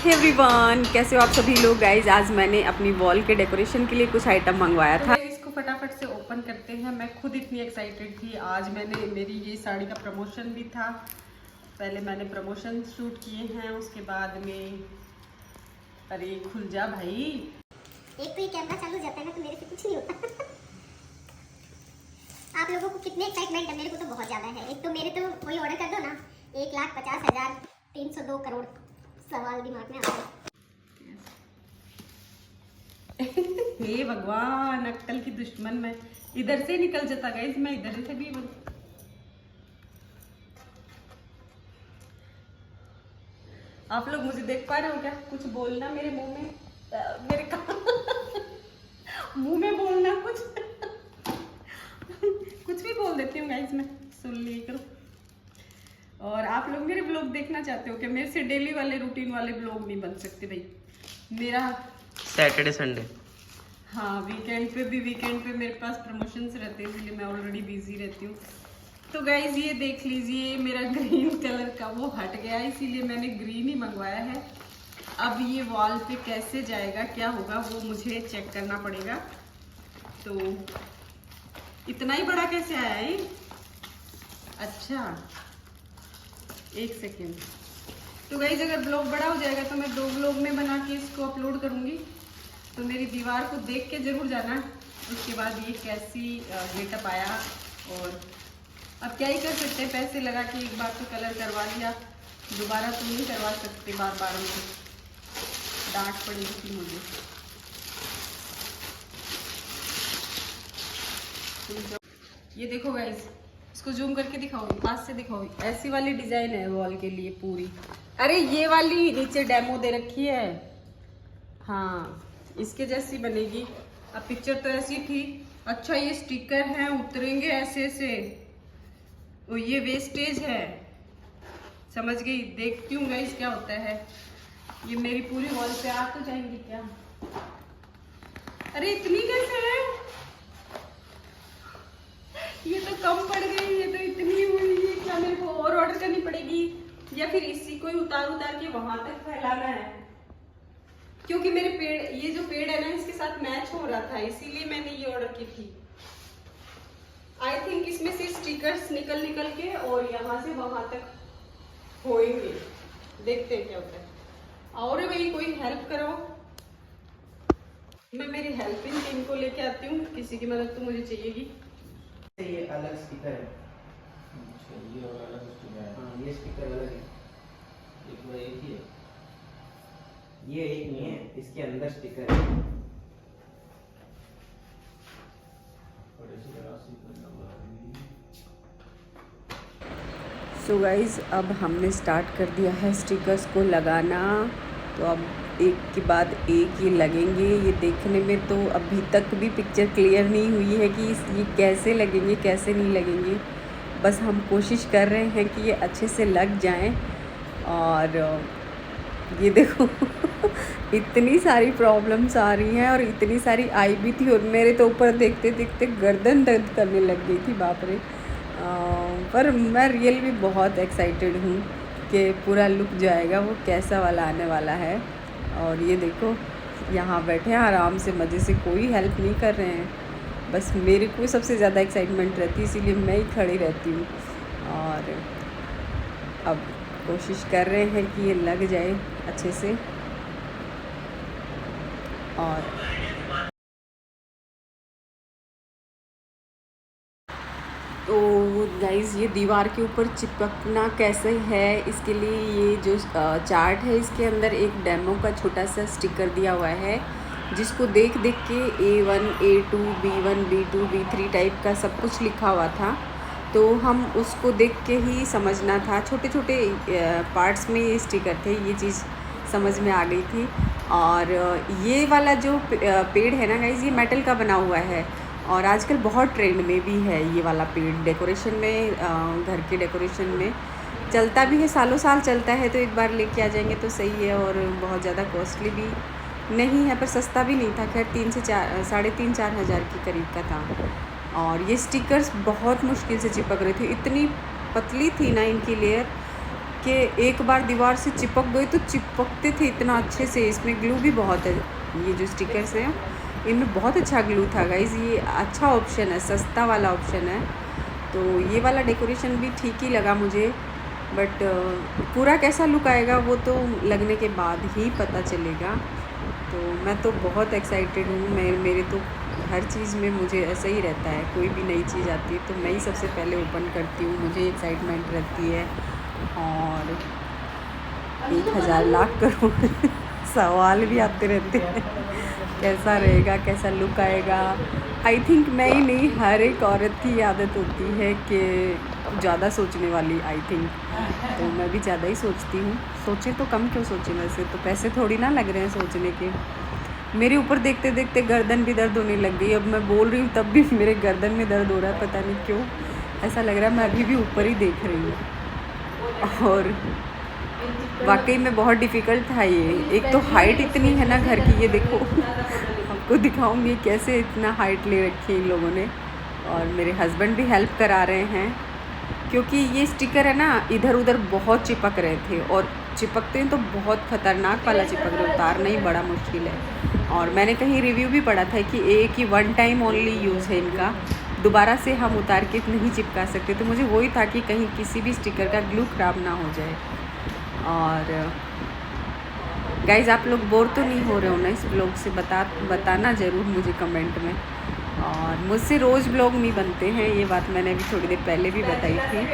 Everyone, कैसे हो आप सभी लोग। गाइज आज मैंने अपनी वॉल के डेकोरेशन के लिए कुछ आइटम मंगवाया था। इसको फटाफट से ओपन करते हैं। मैं खुद इतनी एक्साइटेड थी। आज मेरी ये साड़ी का प्रमोशन भी था। पहले मैंने प्रमोशन शूट किए हैं, उसके बाद में अरे खुल जा भाई। एक तो ये कैमरा चालू हो जाता है ना, तो मेरे से कुछ नहीं होता। आप लोगों को कितने एक्साइटमेंट है, मेरे को तो बहुत ज़्यादा है। एक तो मेरे तो कोई ऑर्डर कर दो ना, 1,50,302 करोड़ सवाल दिमाग में आता है। हे भगवान, अक्कल की दुश्मन मैं इधर से निकल जाता गाइस, मैं इधर से भी आप लोग मुझे देख पा रहे हो क्या? कुछ बोलना मेरे मुंह में, मेरे मुंह में बोलना कुछ। कुछ भी बोल देती हूँ गाइस, मैं सुन लिया करो। और आप लोग मेरे ब्लॉग देखना चाहते हो क्या? मेरे से डेली वाले रूटीन वाले ब्लॉग नहीं बन सकते भाई। मेरा सैटरडे संडे, हाँ वीकेंड पे मेरे पास प्रमोशंस रहते हैं, इसलिए मैं ऑलरेडी बिजी रहती हूँ। तो गाइज ये देख लीजिए, मेरा ग्रीन कलर का वो हट गया, इसीलिए मैंने ग्रीन ही मंगवाया है। अब ये वॉल पे कैसे जाएगा, क्या होगा, वो मुझे चेक करना पड़ेगा। तो इतना ही बड़ा कैसे आया ये? अच्छा एक सेकेंड। तो गाइज अगर ब्लॉग बड़ा हो जाएगा तो मैं 2 ब्लॉग में बना के इसको अपलोड करूँगी, तो मेरी दीवार को देख के ज़रूर जाना। उसके बाद ये कैसी गेटअप आया। और अब क्या ही कर सकते हैं, पैसे लगा के एक बार तो कलर करवा लिया, दोबारा तो नहीं करवा सकते बार बार, मुझे डांट पड़ेगी थी मुझे। ये देखो गाइज, इसको जूम करके दिखाओगी, पास से दिखाओगी। ऐसी वाली डिजाइन है वॉल के लिए पूरी। अरे ये वाली नीचे डेमो दे रखी है, हाँ इसके जैसी बनेगी। अब पिक्चर तो ऐसी थी। अच्छा ये स्टिकर हैं, उतरेंगे ऐसे ऐसे। ओ ये वेस्टेज है, समझ गई। देखती हूँ गाइस क्या होता है। ये मेरी पूरी वॉल पे आ तो जाएंगी क्या? अरे इतनी कैसे है? ये तो कम पड़ गई, ये तो इतनी हुई है। क्या मेरे को और ऑर्डर करनी पड़ेगी, या फिर इसी को ही उतार के वहां तक फैलाना है? क्योंकि मेरे पेड़, ये जो पेड़ है ना, इसके साथ मैच हो रहा था, इसीलिए मैंने ये ऑर्डर की थी। आई थिंक इसमें से स्टिकर्स निकल के और यहाँ से वहां तक होएंगे। देखते हैं क्या होता है। और भाई कोई हेल्प करो, मैं मेरी हेल्पिंग टीम को लेके आती हूँ। किसी की मदद तो मुझे चाहिएगी। ये अलग स्टिकर है। अच्छा, ये और अलग स्टिकर है। हाँ ये स्टिकर अलग है, एक बार एक ही है। ये एक नहीं है, इसके अंदर स्टिकर है। बड़े से बड़ा स्टिकर लगा दी। सो गाइज अब हमने स्टार्ट कर दिया है स्टिकर्स को लगाना। तो अब एक के बाद एक ये लगेंगे। ये देखने में तो अभी तक भी पिक्चर क्लियर नहीं हुई है कि ये कैसे लगेंगे कैसे नहीं लगेंगे। बस हम कोशिश कर रहे हैं कि ये अच्छे से लग जाएं। और ये देखो इतनी सारी प्रॉब्लम्स आ रही हैं, और इतनी सारी आई भी थी, और मेरे तो ऊपर देखते देखते गर्दन दर्द करने लग गई थी, बाप रे। पर मैं रियल भी बहुत एक्साइटेड हूँ कि पूरा लुक जो आएगा वो कैसा वाला आने वाला है। और ये देखो यहाँ बैठे हैं आराम से, मज़े से, कोई हेल्प नहीं कर रहे हैं। बस मेरे को सबसे ज़्यादा एक्साइटमेंट रहती है, इसीलिए मैं ही खड़ी रहती हूँ। और अब कोशिश कर रहे हैं कि ये लग जाए अच्छे से। और तो गाइज़ ये दीवार के ऊपर चिपकना कैसे है, इसके लिए ये जो चार्ट है, इसके अंदर एक डेमो का छोटा सा स्टिकर दिया हुआ है, जिसको देख के A1 A2 B1 B2 B3 type का सब कुछ लिखा हुआ था। तो हम उसको देख के ही समझना था। छोटे छोटे पार्ट्स में ये स्टिकर थे, ये चीज़ समझ में आ गई थी। और ये वाला जो पेड़ है ना गाइज़, ये मेटल का बना हुआ है, और आजकल बहुत ट्रेंड में भी है ये वाला पेड़ डेकोरेशन में। घर के डेकोरेशन में चलता भी है, सालों साल चलता है। तो एक बार लेके आ जाएंगे तो सही है। और बहुत ज़्यादा कॉस्टली भी नहीं है, पर सस्ता भी नहीं था। खैर 3 से 4 हज़ार के करीब का था। और ये स्टिकर्स बहुत मुश्किल से चिपक रहे थे, इतनी पतली थी ना इनकी लेयर कि एक बार दीवार से चिपक गए तो चिपकते थे इतना अच्छे से। इसमें ग्लू भी बहुत है, ये जो स्टिकर्स हैं इनमें बहुत अच्छा ग्लू था गाइज़। ये अच्छा ऑप्शन है, सस्ता वाला ऑप्शन है। तो ये वाला डेकोरेशन भी ठीक ही लगा मुझे, बट पूरा कैसा लुक आएगा वो तो लगने के बाद ही पता चलेगा। तो मैं तो बहुत एक्साइटेड हूँ। मेरे तो हर चीज़ में मुझे ऐसा ही रहता है, कोई भी नई चीज़ आती है तो मैं ही सबसे पहले ओपन करती हूँ, मुझे एक्साइटमेंट रहती है। और 1000 लाख करोड़ सवाल भी आते रहते हैं, कैसा रहेगा, कैसा लुक आएगा। आई थिंक मैं ही नहीं, हर एक औरत की आदत होती है कि ज़्यादा सोचने वाली। आई थिंक तो मैं भी ज़्यादा ही सोचती हूँ। सोचें तो कम क्यों सोचें, वैसे तो पैसे थोड़ी ना लग रहे हैं सोचने के। मेरे ऊपर देखते देखते गर्दन भी दर्द होने लग गई। अब मैं बोल रही हूँ तब भी मेरे गर्दन में दर्द हो रहा है, पता नहीं क्यों ऐसा लग रहा है मैं अभी भी ऊपर ही देख रही हूँ। और वाकई में बहुत डिफ़िकल्ट था ये। एक तो हाइट इतनी है ना घर की, ये देखो आपको दिखाऊंगी कैसे इतना हाइट ले रखी है इन लोगों ने। और मेरे हस्बैंड भी हेल्प करा रहे हैं, क्योंकि ये स्टिकर है ना इधर उधर बहुत चिपक रहे थे, और चिपकते हैं तो बहुत ख़तरनाक वाला चिपक रहे, उतारना ही बड़ा मुश्किल है। और मैंने कहीं रिव्यू भी पढ़ा था कि एक ही 1 टाइम ओनली यूज़ है इनका, दोबारा से हम उतार के नहीं चिपका सकते। तो मुझे वही था कि कहीं किसी भी स्टिकर का ग्लू ख़राब ना हो जाए। और गाइज़ आप लोग बोर तो नहीं हो रहे हो ना इस ब्लॉग से? बताना ज़रूर मुझे कमेंट में। और मुझसे रोज़ ब्लॉग नहीं बनते हैं, ये बात मैंने अभी थोड़ी देर पहले भी बताई थी,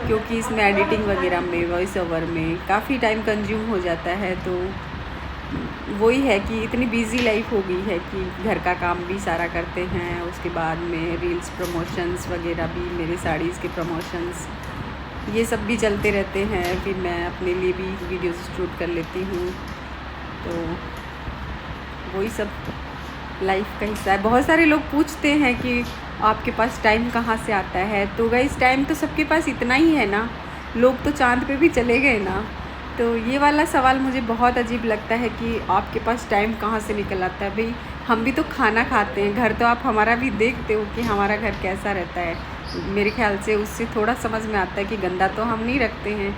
क्योंकि इसमें एडिटिंग वगैरह में, वॉइस ओवर में काफ़ी टाइम कंज्यूम हो जाता है। तो वही है कि इतनी बिज़ी लाइफ हो गई है कि घर का काम भी सारा करते हैं, उसके बाद में रील्स प्रमोशंस वगैरह भी, मेरे साड़ीज़ के प्रमोशंस ये सब भी चलते रहते हैं। फिर मैं अपने लिए भी वीडियोस शूट कर लेती हूँ, तो वही सब लाइफ का हिस्सा है। बहुत सारे लोग पूछते हैं कि आपके पास टाइम कहाँ से आता है? तो गाइस टाइम तो सबके पास इतना ही है ना, लोग तो चांद पे भी चले गए ना। तो ये वाला सवाल मुझे बहुत अजीब लगता है कि आपके पास टाइम कहाँ से निकल आता है। भाई हम भी तो खाना खाते हैं, घर तो आप हमारा भी देखते हो कि हमारा घर कैसा रहता है। मेरे ख्याल से उससे थोड़ा समझ में आता है कि गंदा तो हम नहीं रखते हैं,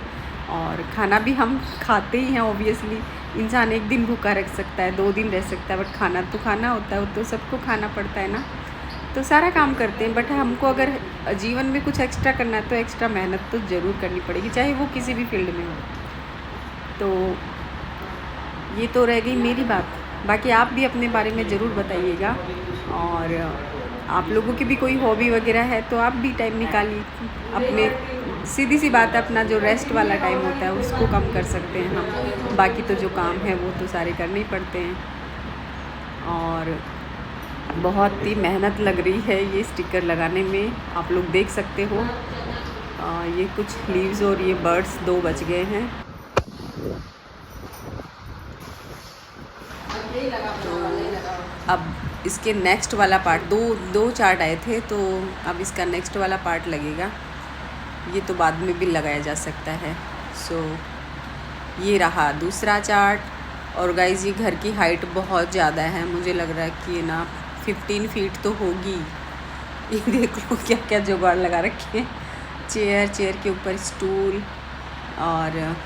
और खाना भी हम खाते ही हैं। ऑब्वियसली इंसान एक दिन भूखा रख सकता है, 2 दिन रह सकता है, बट खाना तो खाना होता है, वो तो सबको खाना पड़ता है ना। तो सारा काम करते हैं, बट हमको अगर जीवन में कुछ एक्स्ट्रा करना है तो एक्स्ट्रा मेहनत तो ज़रूर करनी पड़ेगी, चाहे वो किसी भी फील्ड में हो। तो ये तो रह गई मेरी बात। बाकी आप भी अपने बारे में ज़रूर बताइएगा, और आप लोगों की भी कोई हॉबी वगैरह है तो आप भी टाइम निकालिए अपने। सीधी सी बात है, अपना जो रेस्ट वाला टाइम होता है उसको कम कर सकते हैं हम, बाकी तो जो काम है वो तो सारे करने ही पड़ते हैं। और बहुत ही मेहनत लग रही है ये स्टिकर लगाने में, आप लोग देख सकते हो। ये कुछ लीव्स और ये बर्ड्स 2 बच गए हैं। तो अब इसके नेक्स्ट वाला पार्ट, दो चार्ट आए थे, तो अब इसका नेक्स्ट वाला पार्ट लगेगा। ये तो बाद में भी लगाया जा सकता है। सो ये रहा दूसरा चार्ट। और गाइज़ ये घर की हाइट बहुत ज़्यादा है, मुझे लग रहा है कि ना 15 फीट तो होगी। ये देख लो क्या क्या जुगाड़ लगा रखे हैं, चेयर के ऊपर स्टूल, और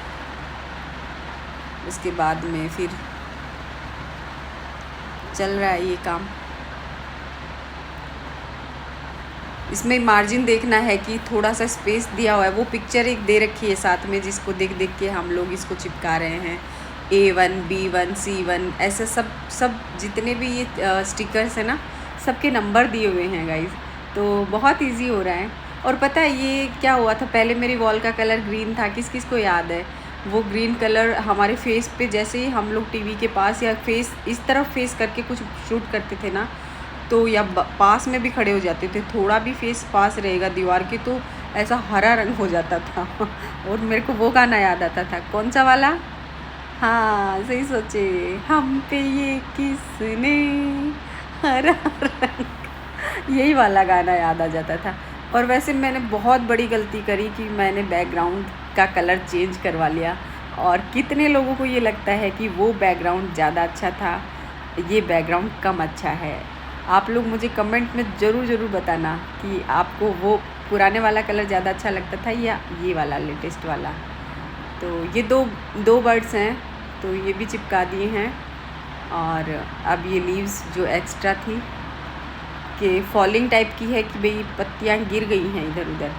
उसके बाद में फिर चल रहा है ये काम। इसमें मार्जिन देखना है कि थोड़ा सा स्पेस दिया हुआ है, वो पिक्चर एक दे रखी है साथ में, जिसको देख देख के हम लोग इसको चिपका रहे हैं। A1, B1, C1 ऐसे सब जितने भी ये स्टिकर्स हैं ना, सबके नंबर दिए हुए हैं गाइज़। तो बहुत इजी हो रहा है। और पता है ये क्या हुआ था, पहले मेरी वॉल का कलर ग्रीन था, किस किस को याद है? वो ग्रीन कलर हमारे फेस पे, जैसे ही हम लोग टीवी के पास या फेस इस तरफ फेस करके कुछ शूट करते थे ना, तो या पास में भी खड़े हो जाते थे, थोड़ा भी फेस पास रहेगा दीवार के तो ऐसा हरा रंग हो जाता था। और मेरे को वो गाना याद आता था, कौन सा वाला? हाँ सही सोचे, हम पे ये किसने हरा रंग, यही वाला गाना याद आ जाता था। और वैसे मैंने बहुत बड़ी गलती करी कि मैंने बैकग्राउंड का कलर चेंज करवा लिया, और कितने लोगों को ये लगता है कि वो बैकग्राउंड ज़्यादा अच्छा था, ये बैकग्राउंड कम अच्छा है। आप लोग मुझे कमेंट में ज़रूर बताना कि आपको वो पुराने वाला कलर ज़्यादा अच्छा लगता था या ये वाला लेटेस्ट वाला। तो ये दो बर्ड्स हैं, तो ये भी चिपका दिए हैं। और अब ये लीव्स जो एक्स्ट्रा थी कि फॉलिंग टाइप की है कि भाई पत्तियाँ गिर गई हैं इधर उधर।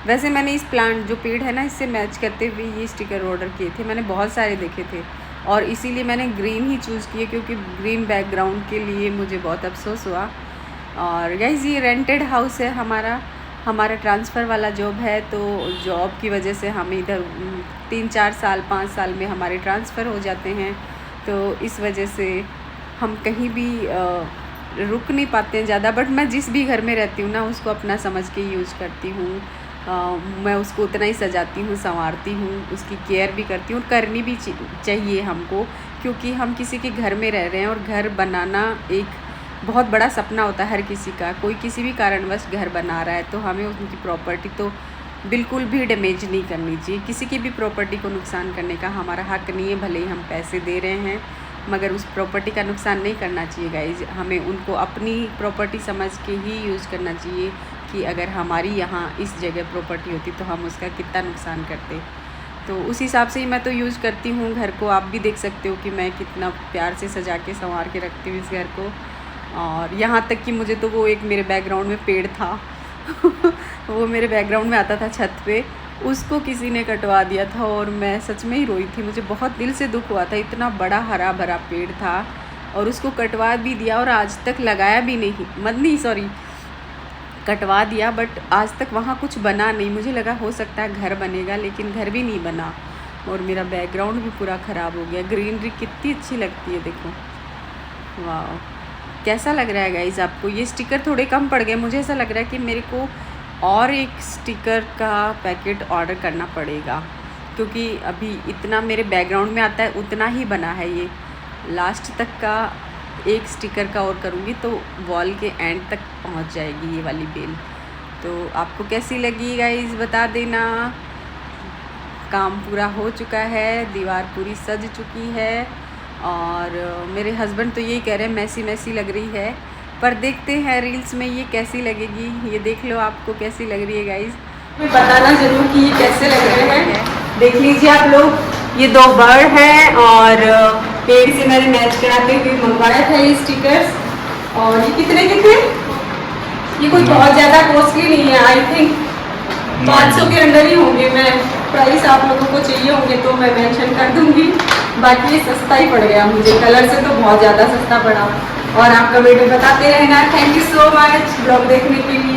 वैसे मैंने इस प्लांट जो पेड़ है ना, इससे मैच करते हुए ये स्टिकर ऑर्डर किए थे। मैंने बहुत सारे देखे थे और इसीलिए मैंने ग्रीन ही चूज़ किए, क्योंकि ग्रीन बैकग्राउंड के लिए मुझे बहुत अफसोस हुआ। और गाइस ये रेंटेड हाउस है हमारा ट्रांसफ़र वाला जॉब है, तो जॉब की वजह से हम इधर 3-4 साल 5 साल में हमारे ट्रांसफ़र हो जाते हैं। तो इस वजह से हम कहीं भी रुक नहीं पाते हैं ज़्यादा। बट मैं जिस भी घर में रहती हूँ ना, उसको अपना समझ के यूज़ करती हूँ। मैं उसको उतना ही सजाती हूँ, संवारती हूँ, उसकी केयर भी करती हूँ। करनी भी चाहिए हमको, क्योंकि हम किसी के घर में रह रहे हैं और घर बनाना एक बहुत बड़ा सपना होता है हर किसी का। कोई किसी भी कारणवश घर बना रहा है तो हमें उनकी प्रॉपर्टी तो बिल्कुल भी डैमेज नहीं करनी चाहिए। किसी की भी प्रॉपर्टी को नुकसान करने का हमारा हक नहीं है। भले ही हम पैसे दे रहे हैं, मगर उस प्रॉपर्टी का नुकसान नहीं करना चाहिए गाइज। हमें उनको अपनी प्रॉपर्टी समझ के ही यूज़ करना चाहिए कि अगर हमारी यहाँ इस जगह प्रॉपर्टी होती तो हम उसका कितना नुकसान करते। तो उस हिसाब से ही मैं तो यूज़ करती हूँ घर को। आप भी देख सकते हो कि मैं कितना प्यार से सजा के संवार के रखती हूँ इस घर को। और यहाँ तक कि मुझे तो वो एक मेरे बैकग्राउंड में पेड़ था वो मेरे बैकग्राउंड में आता था छत पे, उसको किसी ने कटवा दिया था और मैं सच में ही रोई थी। मुझे बहुत दिल से दुख हुआ था, इतना बड़ा हरा भरा पेड़ था और उसको कटवा भी दिया और आज तक लगाया भी नहीं, कटवा दिया। बट आज तक वहाँ कुछ बना नहीं। मुझे लगा हो सकता है घर बनेगा, लेकिन घर भी नहीं बना और मेरा बैकग्राउंड भी पूरा ख़राब हो गया। ग्रीनरी कितनी अच्छी लगती है, देखो वाह। कैसा लग रहा है गाइज़ आपको? ये स्टिकर थोड़े कम पड़ गए। मुझे ऐसा लग रहा है कि मेरे को और एक स्टिकर का पैकेट ऑर्डर करना पड़ेगा, क्योंकि अभी इतना मेरे बैकग्राउंड में आता है उतना ही बना है। ये लास्ट तक का एक स्टिकर का और करूँगी तो वॉल के एंड तक पहुँच जाएगी ये वाली बेल। तो आपको कैसी लगी गाइज़ बता देना। काम पूरा हो चुका है, दीवार पूरी सज चुकी है और मेरे हस्बैंड तो यही कह रहे हैं मैसी लग रही है, पर देखते हैं रील्स में ये कैसी लगेगी। ये देख लो आपको कैसी लग रही है गाइज़, बताना ज़रूर कि ये कैसे लग रहे हैं। देख लीजिए आप लोग, ये 2 बर्ड हैं और पेड़ से मैंने मैच कराते हुए मंगवाया था ये स्टिकर्स। और ये कितने के थे? ये कोई बहुत ज़्यादा कॉस्टली नहीं है, आई थिंक 500 के अंदर ही होंगे। मैं प्राइस आप लोगों को चाहिए होंगे तो मैं मेंशन कर दूंगी। बाकी ये सस्ता ही पड़ गया मुझे, कलर से तो बहुत ज़्यादा सस्ता पड़ा। और आप कमेंट में बताते रहना। Thank you so much blog देखने के लिए।